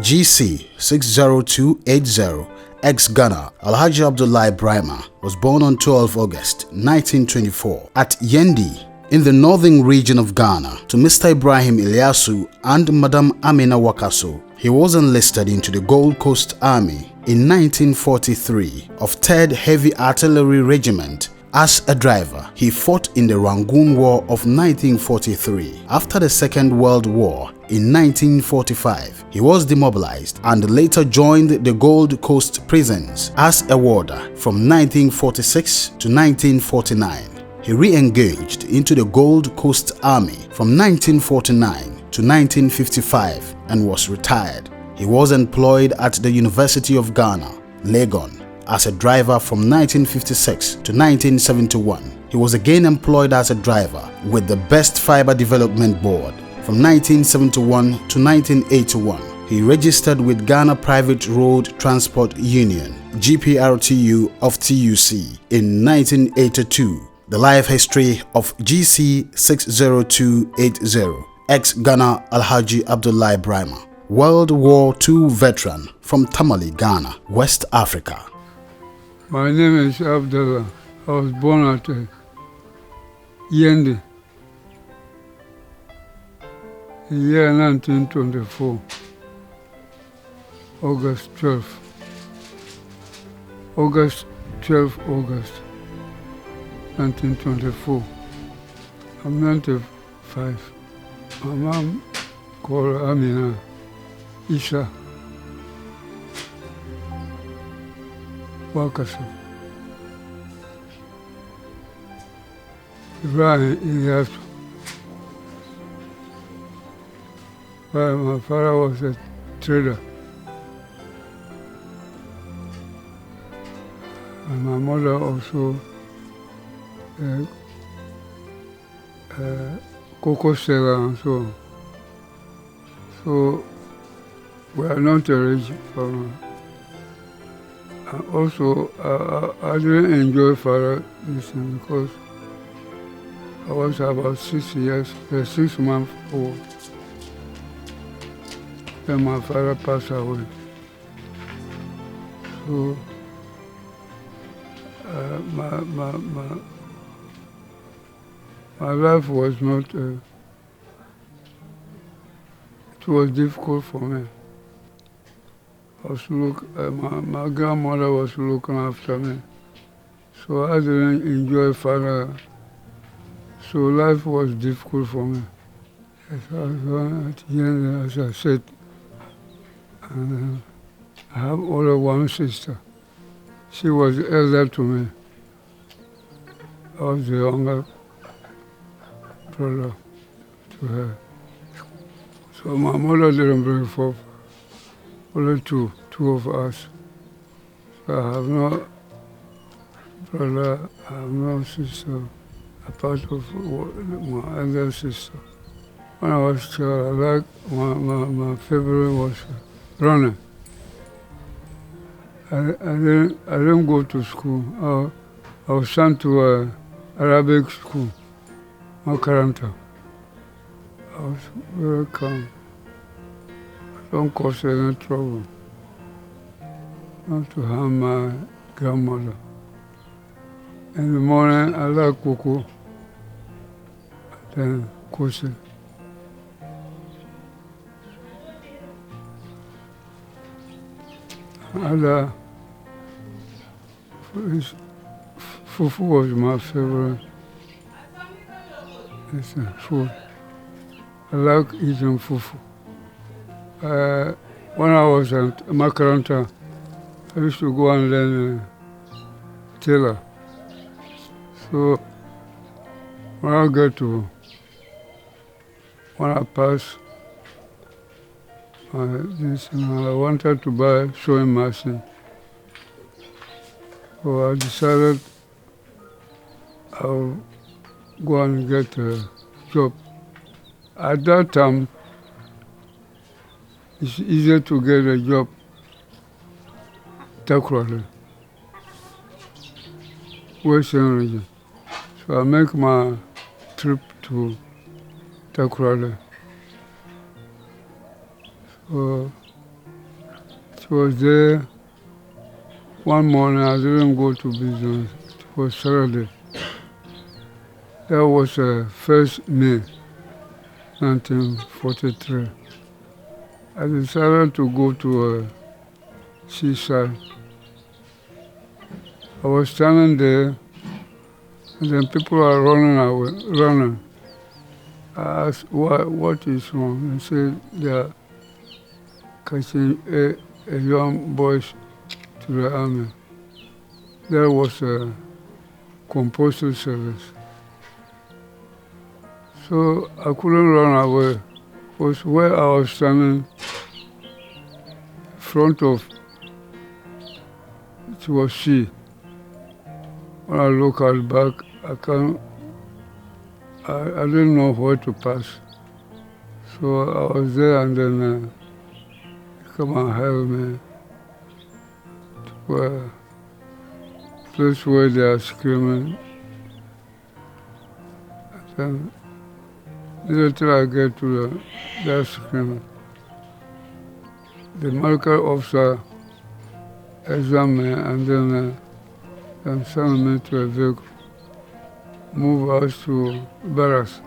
GC 60280, ex-Ghana, Alhaji Abdulai Braimah was born on 12 August 1924 at Yendi in the northern region of Ghana to Mr. Ibrahim Ilyasu and Madam Amina Wakaso. He was enlisted into the Gold Coast Army in 1943 of 3rd Heavy Artillery Regiment. As a driver, he fought in the Rangoon War of 1943. After the Second World War in 1945, he was demobilized and later joined the Gold Coast prisons as a warder from 1946 to 1949. He re-engaged into the Gold Coast Army from 1949 to 1955 and was retired. He was employed at the University of Ghana, Legon, as a driver from 1956 to 1971. He was again employed as a driver with the Best Fiber Development Board from 1971 to 1981. He registered with Ghana Private Road Transport Union, GPRTU of TUC in 1982. The life history of GC 60280, ex-Ghana Alhaji Abdulai Braimah, World War II veteran from Tamale, Ghana, West Africa. My name is Abdullah. I was born at Yendi in the year 1924, August 12, August 1924. I'm 95. My mom called Amina Isa Wakaso. Ibrahim Ilyasu. My father was a trader. And my mother also cocoa seller and so on. So we are not a rich family. And also, I didn't enjoy father listening because I was about 6 years, 6 months old. Then my father passed away. So my life was not, it was difficult for me. My grandmother was looking after me, so I didn't enjoy father. So life was difficult for me. Yes, I was at the end, as I said, and I have only one sister. She was elder to me. I was the younger brother to her. So my mother didn't bring forth. Only two of us. So I have no brother, I have no sister, apart of my elder sister. When I was a child, my favorite was running. I didn't go to school. I was sent to Arabic school, Makaranta. I was very calm. Don't cause any trouble. Not to harm my grandmother. In the morning, I like cocoa, then kose. Other fufu was my favorite food. I like eating fufu. When I was at Makaranta, I used to go and learn tailor. So when I pass this, I wanted to buy sewing machine. So I decided I'll go and get a job. At that time, it's easier to get a job, Takrali, Western region. So I make my trip to Takrali. So She was there. One morning I didn't go to business. It was Saturday. That was 1st May 1943. I decided to go to a seaside. I was standing there, and then people are running away, running. I asked, what is wrong? They said they are catching a young boy to the army. There was a compulsory service. So I couldn't run away. Because where I was standing, in front of it was sea. When I look at back, I didn't know where to pass. So I was there, and then he come and help me to a place where they are screaming. And then until I get to that screaming, the medical officer examined me, and then sent me to a vehicle, move us to barracks.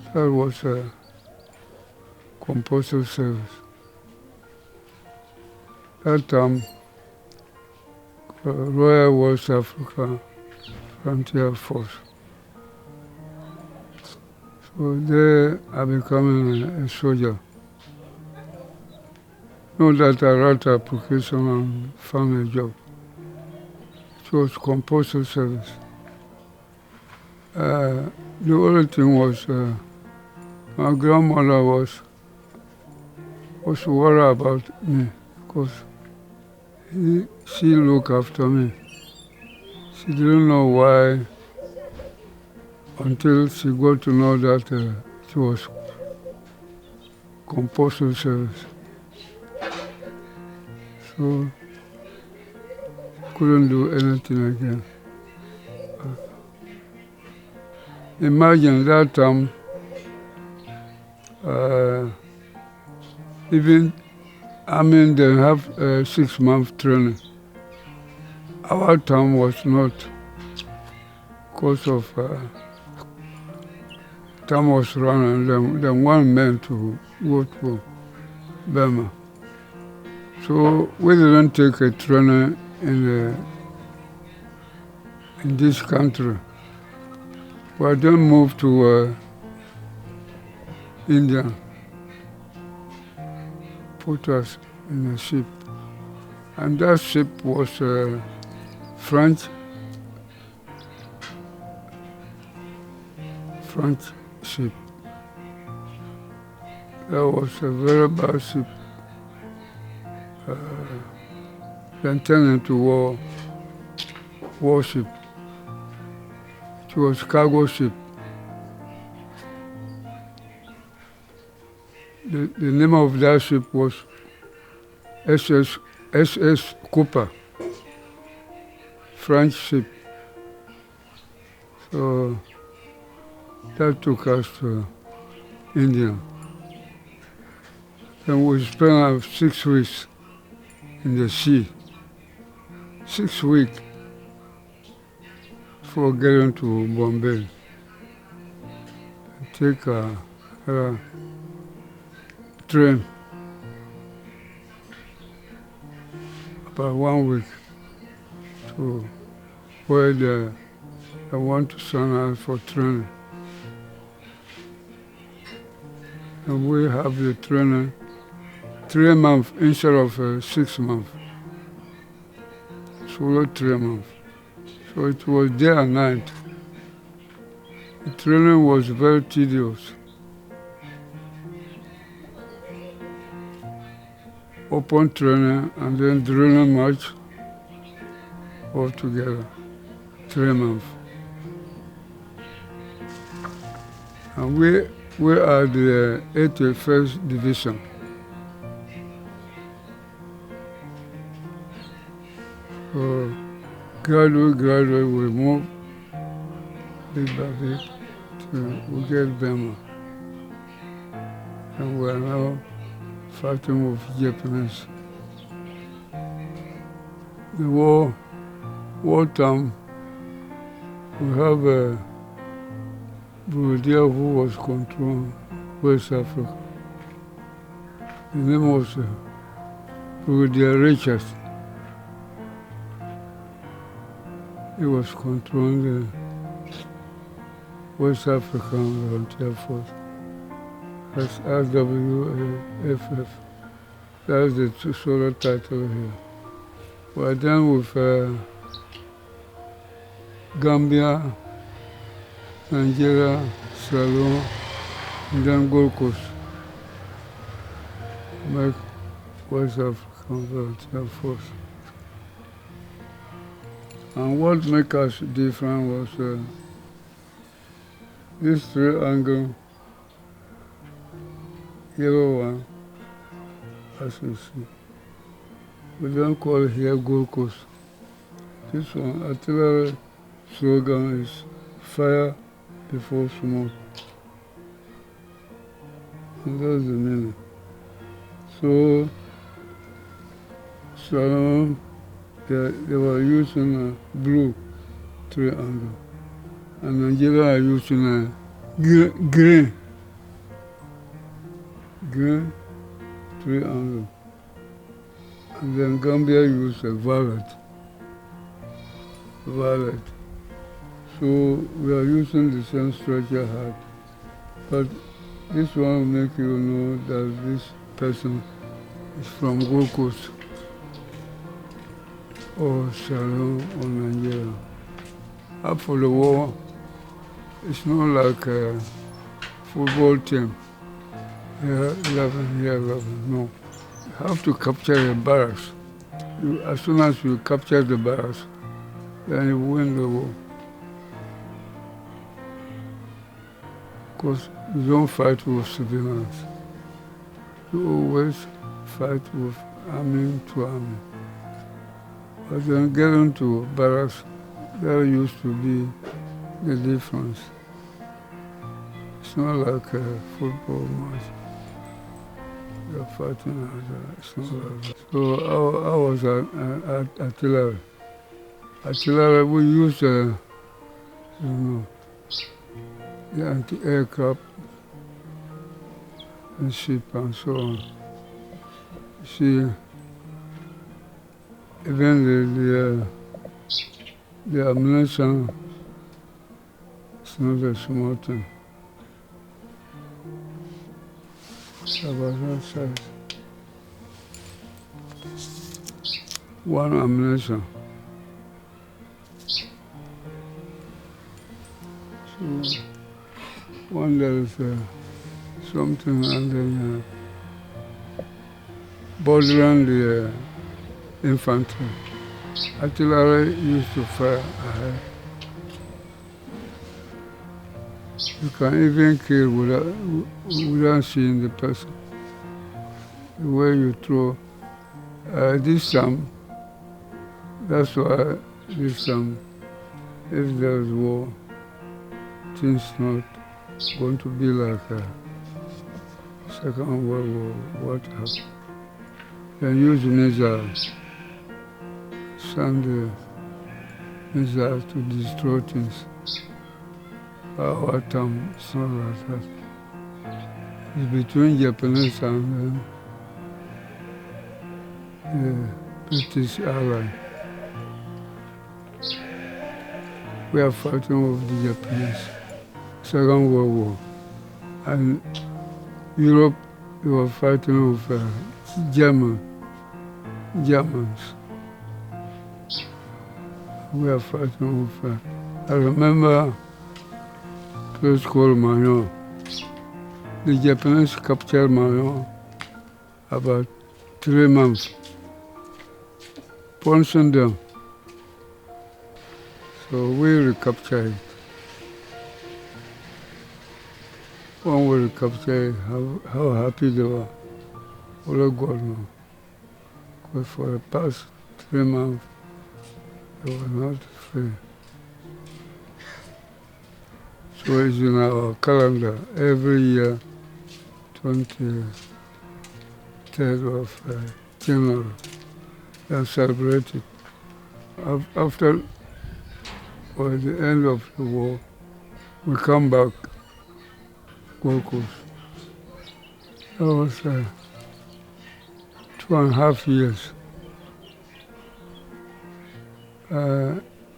So that was a compulsory service. That time, Royal West Africa Frontier Force. So there I became a soldier. Not that I wrote an application and found a job. It was compulsory service. The only thing was my grandmother was worried about me because she looked after me. She didn't know why until she got to know that it was compulsory service. So couldn't do anything again. Imagine that time, they have 6 month training. Our time was not, because of time was running, then one man to go to Burma. So we didn't take a training in this country. We then moved to India, put us in a ship. And that ship was French ship. That was a very bad ship. Then turned into warship. It was cargo ship. The name of that ship was SS Cooper, French ship. So that took us to India. Then we spent 6 weeks in the sea. 6 weeks before getting to Bombay. Take a train about 1 week to where they want to send us for training. And we have the training 3 months instead of 6 months. So 3 months. So it was day and night. The training was very tedious. Open training and then drilling march all together, 3 months. And we are the 81st Division. So gradually we move bit by bit till we get Burma. And we are now fighting with Japanese. The wartime, we have a brigadier who was controlling West Africa. His name was Brigadier Richards. He was controlling the West African Volunteer Force. That's RWFF. That's the sort of title here. We're done with Gambia, Nigeria, Sierra Leone, and then Gold Coast. Make West African Volunteer Force. And what made us different was this triangle, yellow one, as you see. We don't call it here Gold Coast. This one, artillery slogan is fire before smoke. And that's the meaning. So they were using a blue triangle. And Nigeria are using a green triangle. And then Gambia used a violet. So we are using the same structure hat. But this one will make you know that this person is from Gold Coast or Sierra Leone or Nigeria. After the war, it's not like a football team. Here 11, here 11, no. You have to capture the barracks. As soon as you capture the barracks, then you win the war. Because you don't fight with civilians. You always fight with army to army. But then getting to barracks, there used to be the difference. It's not like a football match. You're fighting it's not like that. So I was at artillery. Artillery, we used the anti-aircraft and ship and so on. See, even the ammunition is not a small thing. It's about that size. One ammunition. So one there is something and then bordering the infantry. Artillery used to fire ahead. You can even kill without seeing the person. The way you throw. This time, that's why this time, if there is war, things not going to be like a Second World War. What happened? They use missiles, send the missiles to destroy things. Our time, it's not like that. It's between Japanese and the British ally. We are fighting with the Japanese. Second World War. And Europe, we were fighting with Germans. We are fighting with, I remember a place called Mayon. The Japanese captured Mayon about 3 months, punching them. So we recaptured it. When we recaptured it, how happy they were. All God knows. Because for the past 3 months, they were not free. So it's in our calendar every year, 20 3rd of January. They celebrated. After the end of the war, we come back, Gold Coast. That was 2.5 years.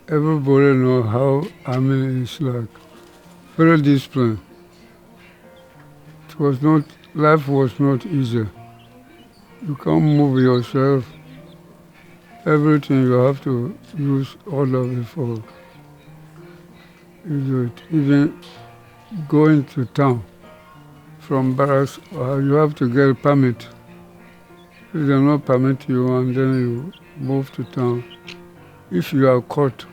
Everybody knows how army is like. Very disciplined. Life was not easy. You can't move yourself. Everything you have to use order before you do it. Even going to town from barracks, you have to get a permit. If they don't permit you, and then you move to town. If you are caught,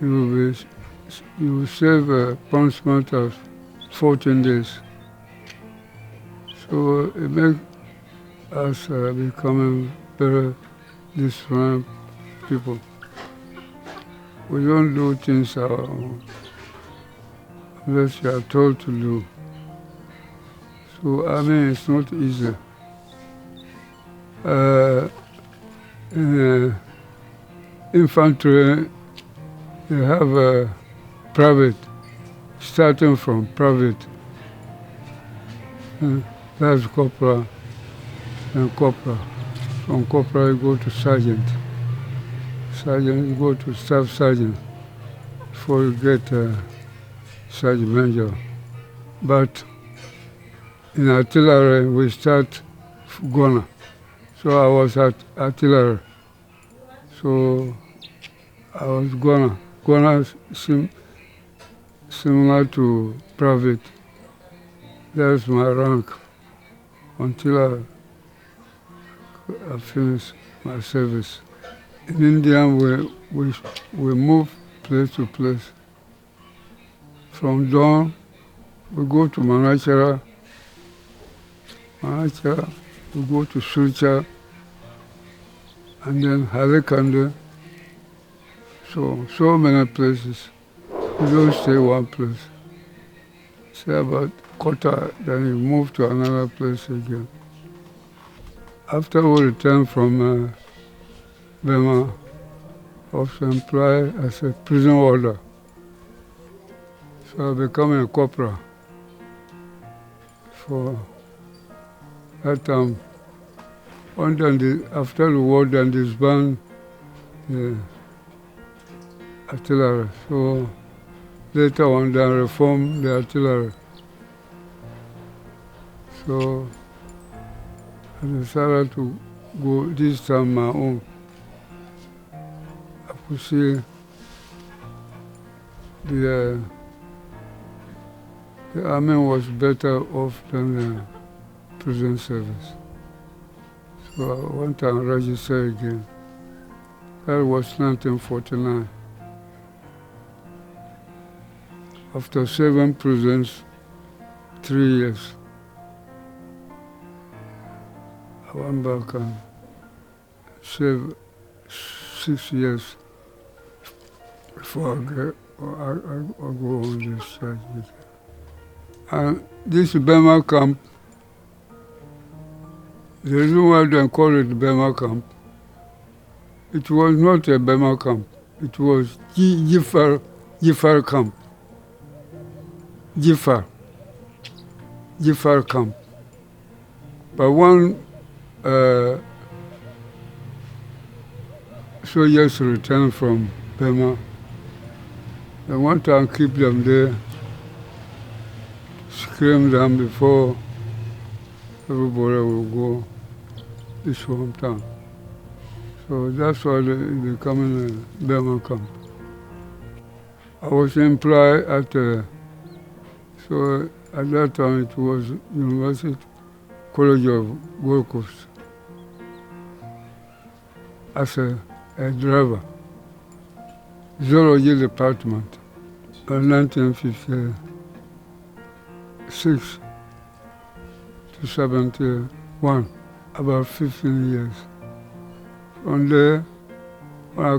you will serve a punishment of 14 days. So it makes us becoming very disciplined people. We don't do things our own unless you are told to do. So it's not easy. In infantry, they have a private, starting from private. That's corporal and corporal. From corporal you go to sergeant. Sergeant you go to staff sergeant before you get sergeant major. But in artillery we start gunner. So I was at artillery. So I was gunner. Gunner similar to private. That's my rank until I finished my service. In India, we move place to place. From dawn, we go to Manachara. We go to Sucha, and then Halikande. So many places. We don't stay one place. Say about quarter, then you move to another place again. After we returned from Burma, I was employed as a prison warder. So I became a corporal. For that time, after the war, then disbanded the artillery. So later on, they reformed the artillery. So I decided to go this time my own. I could see the army was better off than the prison service. So I went and registered again. That was 1949. After 7 prisons, 3 years, I went back and served 6 years before I go on this charge. And this Burma camp, the reason why they call it Burma camp, it was not a Burma camp. It was Jifar camp. Jifar camp. But one soldiers returned from Burma. They want to keep them there, scream them before everybody will go this hometown. So that's why they becoming a Burma camp. I was employed at so at that time it was University College of Gold Coast as a driver, zoology department, in 1956 to 71, about 15 years. From there, when I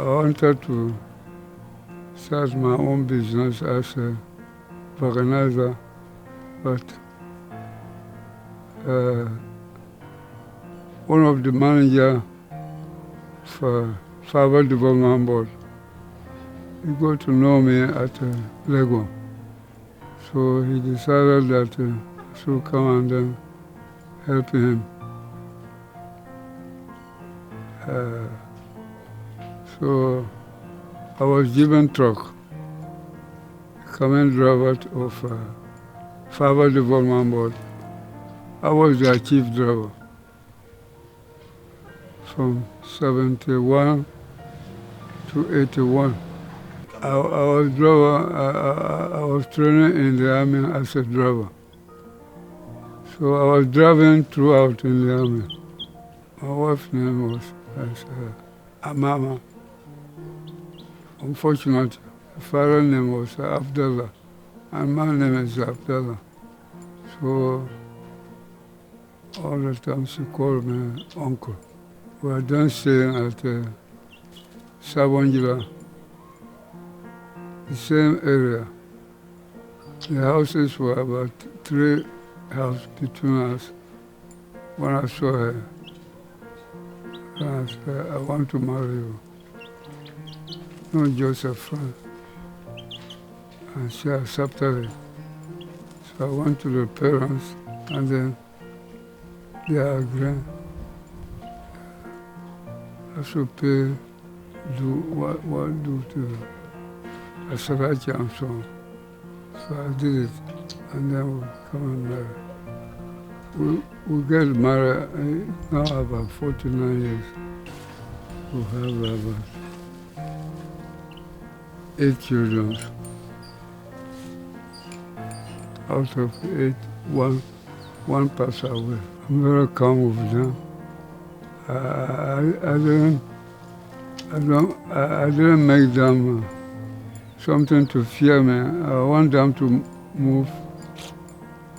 wanted to start my own business as a organizer, but one of the manager for Farmer Development Board. He got to know me at Rangoon. So he decided that I should come and then help him. So I was given truck, command driver of Farmer Development Board. I was their chief driver from 71 to 81. I was training in the army as a driver. So I was driving throughout in the army. My wife's name was Amama. Unfortunately, her father's name was Abdullah, and my name is Abdullah. So all the time she called me uncle. We were then staying at Sabongila, the same area. The houses were about 3 houses between us. When I saw her, I said, I want to marry you. Not just a friend. And she accepted it. So I went to the parents, and then they agreed. I should pay, do to Asarachi and so on. So I did it, and then we come and marry. We get married now about 49 years. We have about 8 children. Out of 8, one passed away. I'm very calm with them. I didn't make them something to fear me. I want them to move.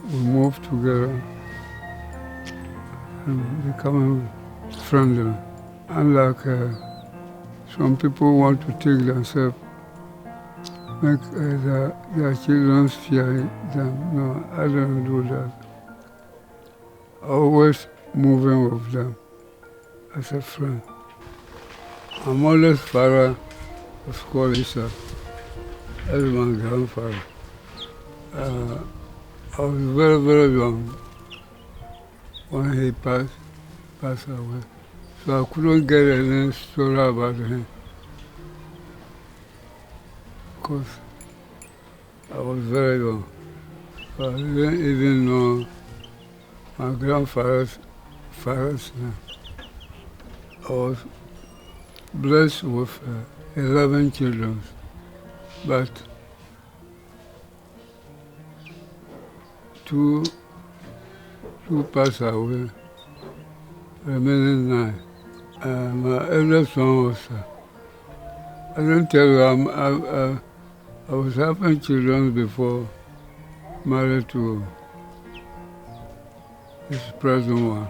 We move together and become friendly. Unlike some people want to take themselves, make their children fear them. No, I don't do that. Always moving with them as a friend. My mother's father was called Isa. That's my grandfather. I was very, very young when he passed away. So I couldn't get any story about him because I was very young. So I didn't even know my grandfather's name. I was blessed with 11 children, but two passed away, remaining 9. My eldest son was, I didn't tell you, I was having children before married to this present one.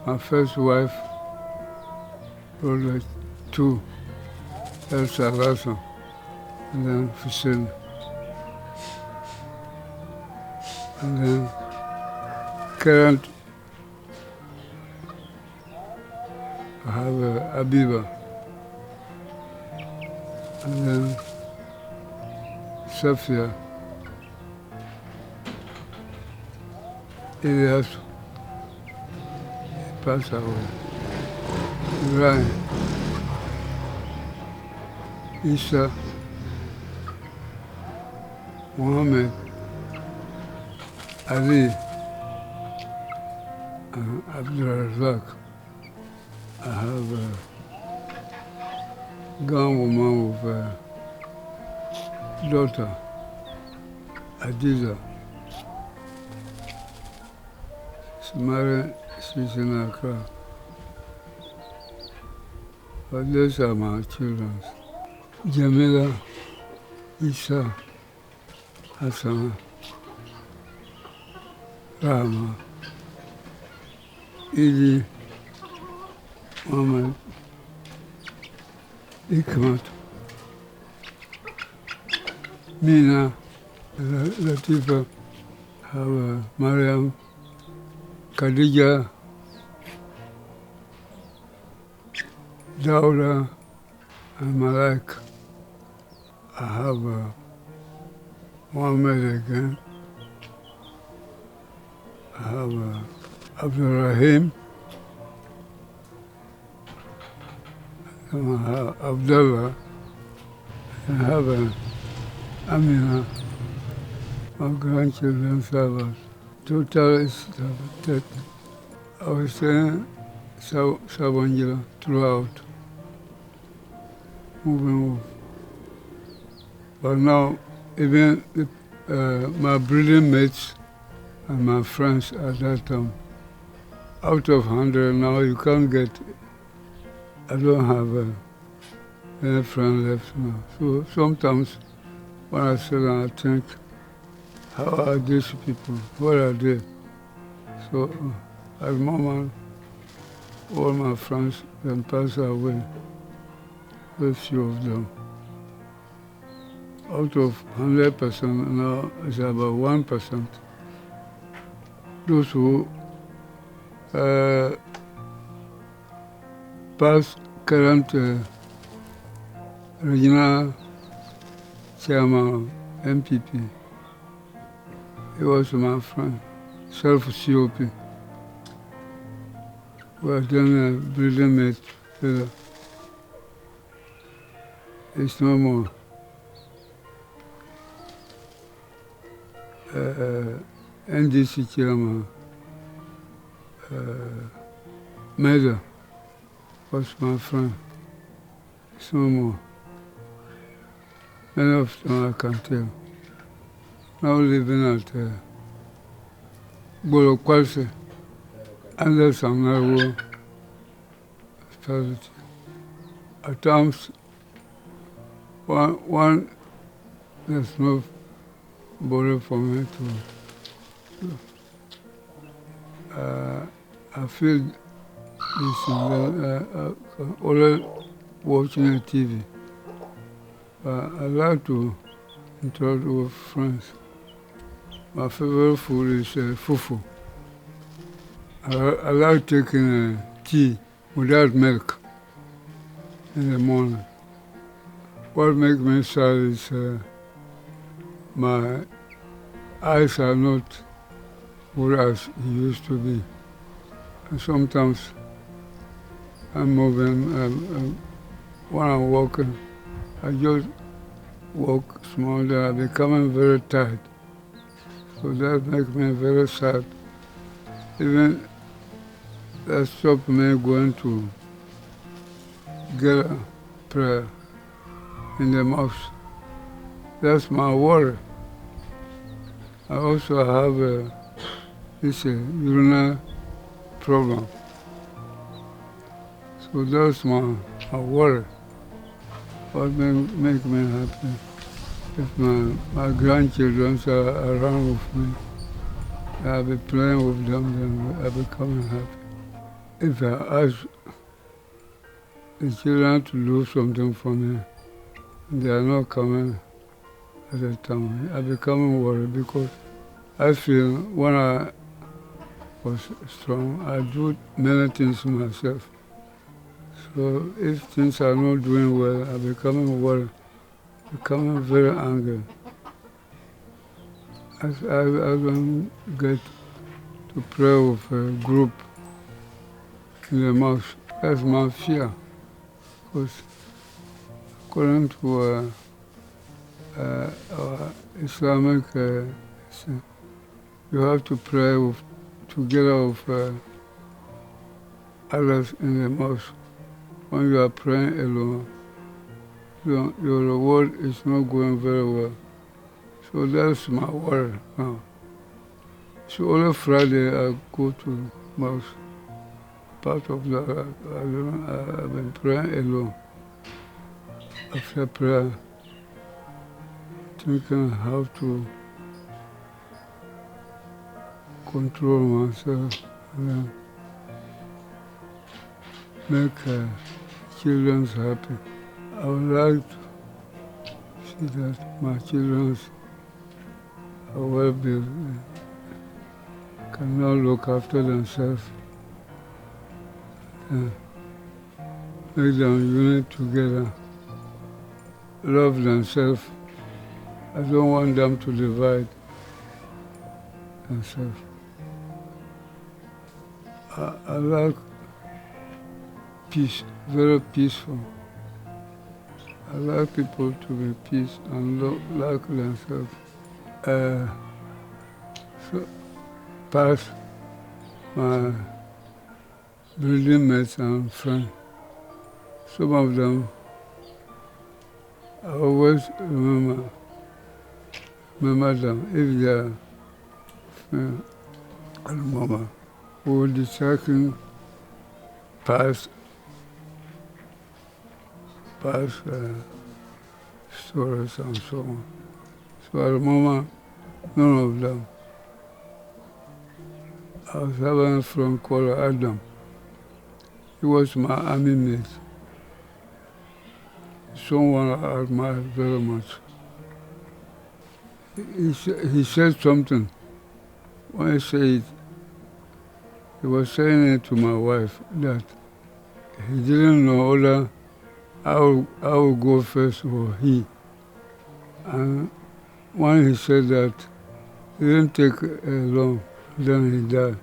My first wife was 2, Elsa Larson, and then Fusen. And then current, I have Abiba, and then Sophia, Elias, he passed away, Ryan, Isa, Mohammed, Ali, Abdulai. I have a young woman with a daughter, Adiza. She's married, she's in Accra. But those are my children. Jamila, Isa, Hassan, Rama, Idi, Muhammad, Ikmat, Mina, Latifa, have Mariam, Khadija, Dauda, and Malak. I have Muhammad again. I have Abdurrahim. And I have Abdullah. And I have Amina. My grandchildren serve. Total is 30. I was saying Savangila throughout. Moving. But now, even my breeding mates and my friends at that time, out of 100 now, you can't get, I don't have any friend left now. So sometimes when I sit down, I think, how are these people? What are they? So at the moment, all my friends can pass away, very few of them. Out of 100% now, it's about 1%. Those who past current regional chairman of MPP, he was my friend, self-COP. We are then a breeding mate together. It's no more. NDC chairman, Meda was my friend. It's no more. Many of them I can tell. Now living at Bolo Kwalse, under Samnawo facility. At times, one there's no border for me to. I feel this always watching the TV. I like to interact with friends. My favorite food is fufu. I like taking tea without milk in the morning. What makes me sad is my eyes are not what as it used to be. And sometimes I'm moving, when I'm walking, I just walk small, then I'm becoming very tired. So that makes me very sad. Even that stopped me going to get a prayer in the mosque. That's my worry. I also have this urinary problem. So that's my worry. What make me happy if my grandchildren are around with me. I'll be playing with them, then I'll be coming happy. If I ask the children to do something for me, they are not coming at the time, I become worried because I feel when I was strong, I do many things myself. So if things are not doing well, I become worried, becoming very angry. I don't get to pray with a group in the mosque. That's my fear. Because according to our Islamic, you have to pray together with others in the mosque. When you are praying alone, your reward is not going very well. So that's my worry now. So only Friday I go to mosque. Part of that, I've been praying alone. After prayer, thinking how to control myself and then make children happy. I would like to see that my children are well built. cannot look after themselves. Make them unite together, love themselves. I don't want them to divide themselves. I like peace, very peaceful. I like people to be peace and like themselves. So past my building mates and friends, some of them I always remember them if they are at the moment. We were discussing past stories and so on. So at the moment, none of them. I was having a friend called Adam. He was my army mate. Someone I admire very much. He said something. When I said it, he was saying it to my wife that he didn't know whether I would go first or he. And when he said that, it didn't take long, then he died.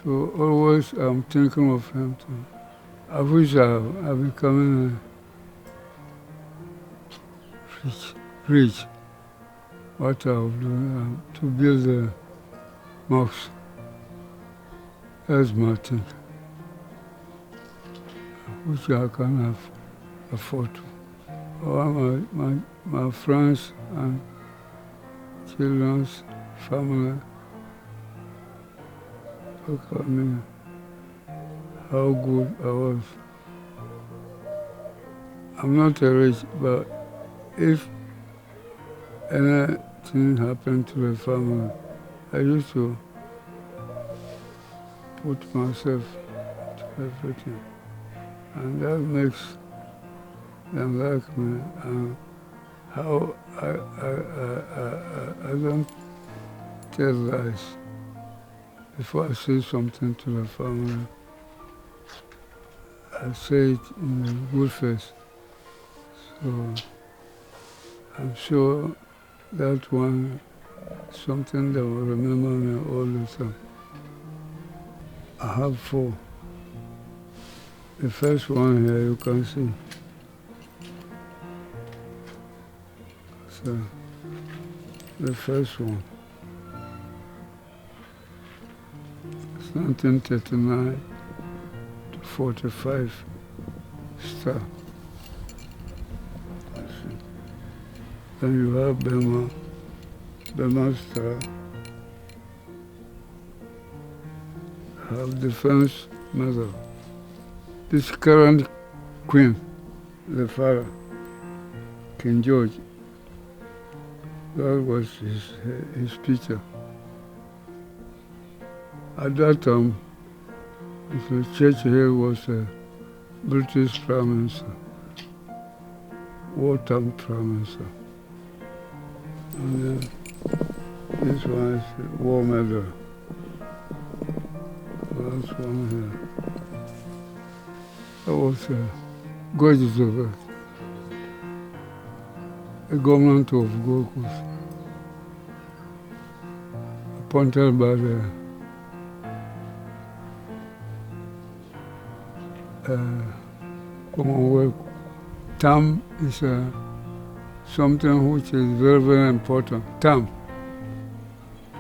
So always I'm thinking of him too. I wish I becoming rich. What I would do to build a mosque. That's my thing. Which I can afford to. All my friends and children's family look at me, how good I was. I'm not rich, but if anything happened to the family, I used to put myself to everything. And that makes them like me. And how I don't tell lies. Before I say something to the family, I say it in a good face. So I'm sure that one is something that will remember me all the time. I have 4. The first one here you can see. So the first one. It's 1939 to 45 star. Then you have Braimah star. Have defense medal. This current queen, the father, King George, that was his picture. At that time, the Churchill was a British Prime Minister, wartime Prime Minister. And this one is the war medal. Last one here. That was gorgeous of it. The government of Gold Coast, appointed by the Commonwealth. Term is something which is very, very important. Term.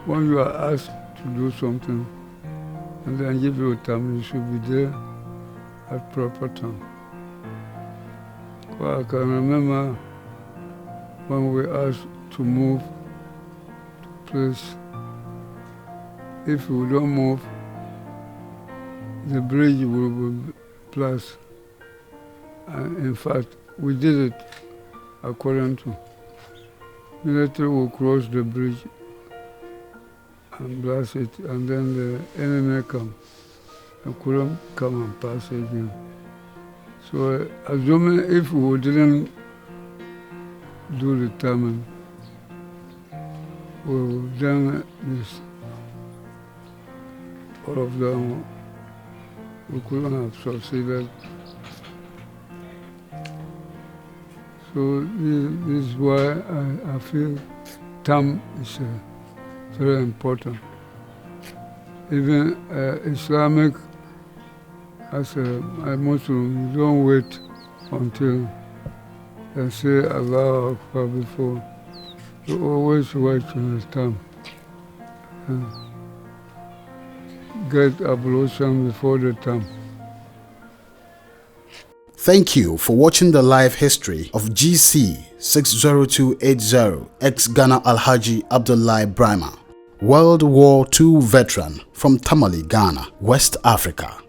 When you are asked to do something and then give you a term, you should be there at proper time. Well, I can remember when we asked to move to place. If we don't move, the bridge will be blast. And in fact, we did it according to. Military will cross the bridge and blast it, and then the enemy come. They couldn't come and pass again. So assuming if we didn't do the timing, then this, all of them, we couldn't have succeeded. So this is why I feel term is very important. Even Islamic, as a Muslim, you don't wait until they say Allah Akbar before. You always wait till the time. Get ablution before the time. Thank you for watching the life history of GC 60280 ex-Ghana Alhaji Abdulai Braimah, World War II veteran from Tamale, Ghana, West Africa.